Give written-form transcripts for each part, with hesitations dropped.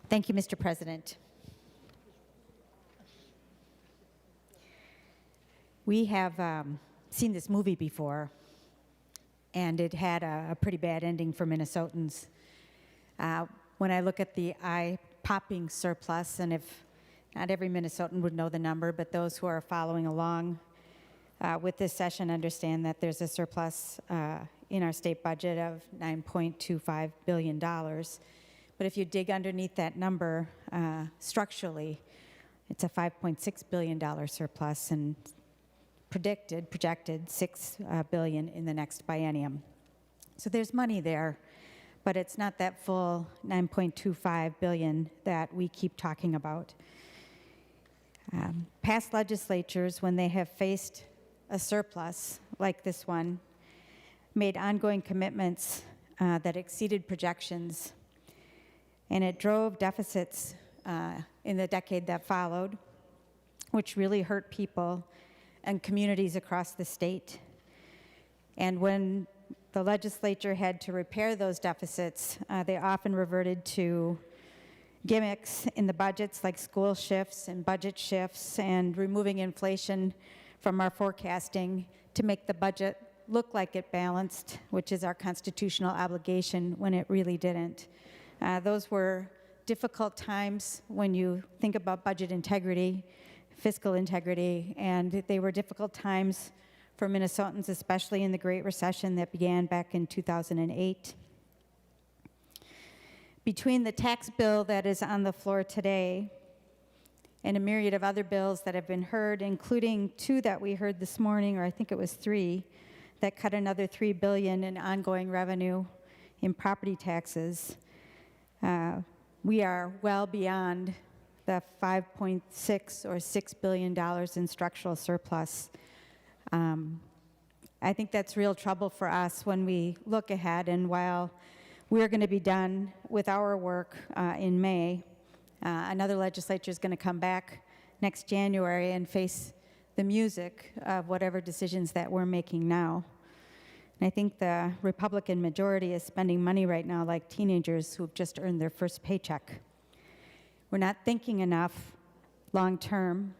Thank you, Mr. President. We have seen this movie before, and it had a pretty bad ending for Minnesotans. When I look at the eye-popping surplus, and if not every Minnesotan would know the number, but those who are following along with this session understand that there's a surplus in our state budget of $9.25 billion. But if you dig underneath that number structurally, it's a $5.6 billion surplus and projected $6 billion in the next biennium. So there's money there, but it's not that full $9.25 billion that we keep talking about. Past legislatures, when they have faced a surplus like this one, made ongoing commitments that exceeded projections, and it drove deficits in the decade that followed, which really hurt people and communities across the state. And when the legislature had to repair those deficits, they often reverted to gimmicks in the budgets like school shifts and budget shifts and removing inflation from our forecasting to make the budget look like it balanced, which is our constitutional obligation, when it really didn't. Those were difficult times when you think about budget integrity, fiscal integrity, and they were difficult times for Minnesotans, especially in the Great Recession that began back in 2008. Between the tax bill that is on the floor today and a myriad of other bills that have been heard, including two that we heard this morning, or I think it was three, that cut another $3 billion in ongoing revenue in property taxes, we are well beyond the $5.6 or $6 billion in structural surplus. I think that's real trouble for us when we look ahead, and while we're going to be done with our work in May, another legislature is going to come back next January and face the music of whatever decisions that we're making now. And I think the Republican majority is spending money right now like teenagers who've just earned their first paycheck. We're not thinking enough long term.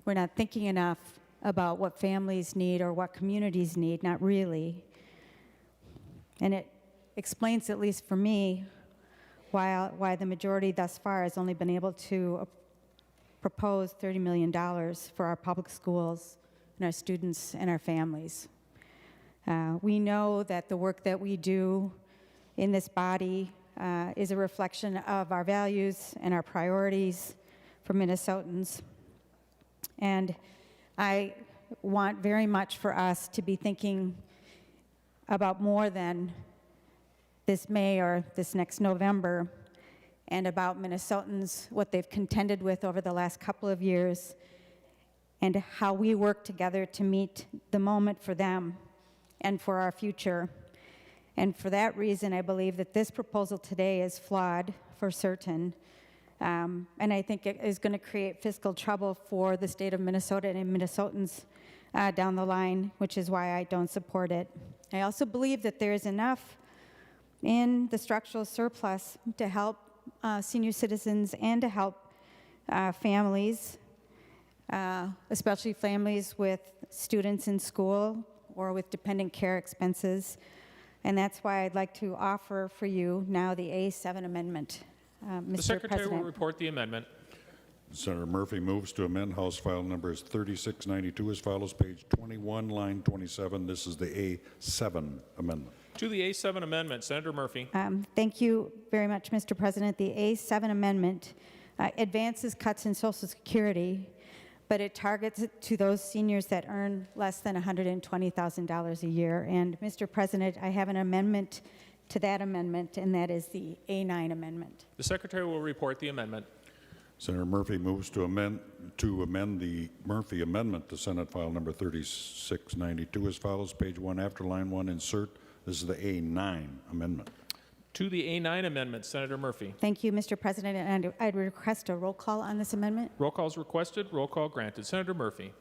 We're not thinking enough about what families need or what communities need, not really. And it explains, at least for me, why the majority thus far has only been able to propose $30 million for our public schools and our students and our families. We know that the work that we do in this body is a reflection of our values and our priorities for Minnesotans. And I want very much for us to be thinking about more than this May or this next November, and about Minnesotans, what they've contended with over the last couple of years, and how we work together to meet the moment for them and for our future. And for that reason, I believe that this proposal today is flawed for certain. And I think it is going to create fiscal trouble for the state of Minnesota and Minnesotans down the line, which is why I don't support it. I also believe that there is enough in the structural surplus to help senior citizens and to help families, especially families with students in school or with dependent care expenses. And that's why I'd like to offer for you now the A7 amendment. Mr. The Secretary President. will report the amendment. Senator Murphy moves to amend House File numbers 3692 as follows, page 21, line 27. This is the A7 amendment. To the A7 amendment, Senator Murphy. Thank you very much, Mr. President. The A7 amendment advances cuts in Social Security, but it targets it to those seniors that earn less than $120,000 a year. And Mr. President, I have an amendment to that amendment, and that is the A9 amendment. The Secretary will report the amendment. Senator Murphy moves to amend the Murphy amendment to Senate File number 3692 as follows, page 1 after line 1, insert. This is the A9 amendment. To the A9 amendment, Senator Murphy. Thank you, Mr. President, and I'd request a roll call on this amendment. Roll call is requested. Roll call granted. Senator Murphy.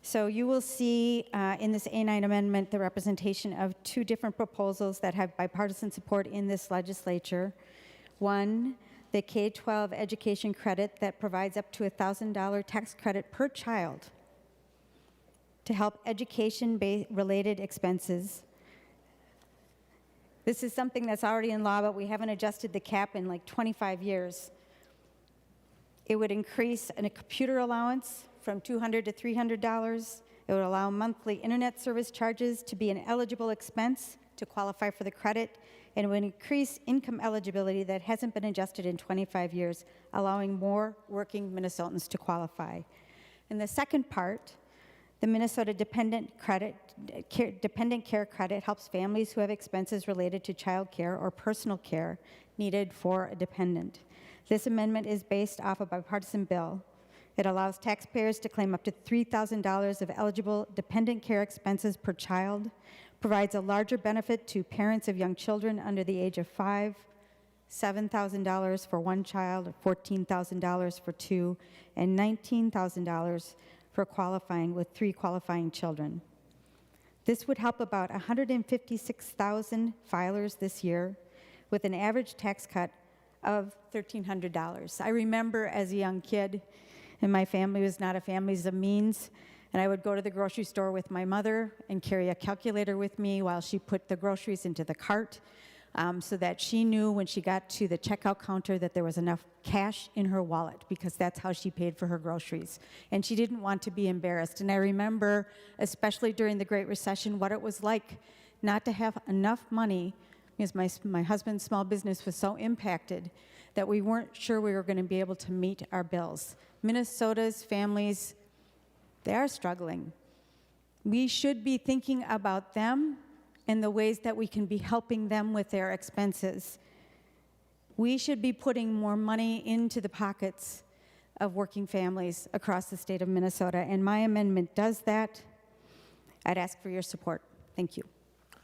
So you will see in this A9 amendment the representation of two different proposals that have bipartisan support in this legislature. One the K-12 education credit that provides up to a $1,000 tax credit per child to help education-related expenses. This is something that's already in law, but we haven't adjusted the cap in like 25 years. It would increase a computer allowance from $200 to $300. It would allow monthly internet service charges to be an eligible expense to qualify for the credit, and it would increase income eligibility that hasn't been adjusted in 25 years, allowing more working Minnesotans to qualify. And the second part, the Minnesota Dependent Care Credit helps families who have expenses related to child care or personal care needed for a dependent. This amendment is based off a bipartisan bill. It allows taxpayers to claim up to $3,000 of eligible dependent care expenses per child, provides a larger benefit to parents of young children under the age of 5, $7,000 for one child, $14,000 for two, and $19,000 for qualifying with 3 qualifying children. This would help about 156,000 filers this year with an average tax cut of $1,300. I remember as a young kid, and my family was not a family of means, and I would go to the grocery store with my mother and carry a calculator with me while she put the groceries into the cart, so that she knew when she got to the checkout counter that there was enough cash in her wallet, because that's how she paid for her groceries. And she didn't want to be embarrassed. And I remember, especially during the Great Recession, what it was like not to have enough money, because my husband's small business was so impacted that we weren't sure we were going to be able to meet our bills. Minnesota's families, they are struggling. We should be thinking about them and the ways that we can be helping them with their expenses. We should be putting more money into the pockets of working families across the state of Minnesota, and my amendment does that. I'd ask for your support. Thank you.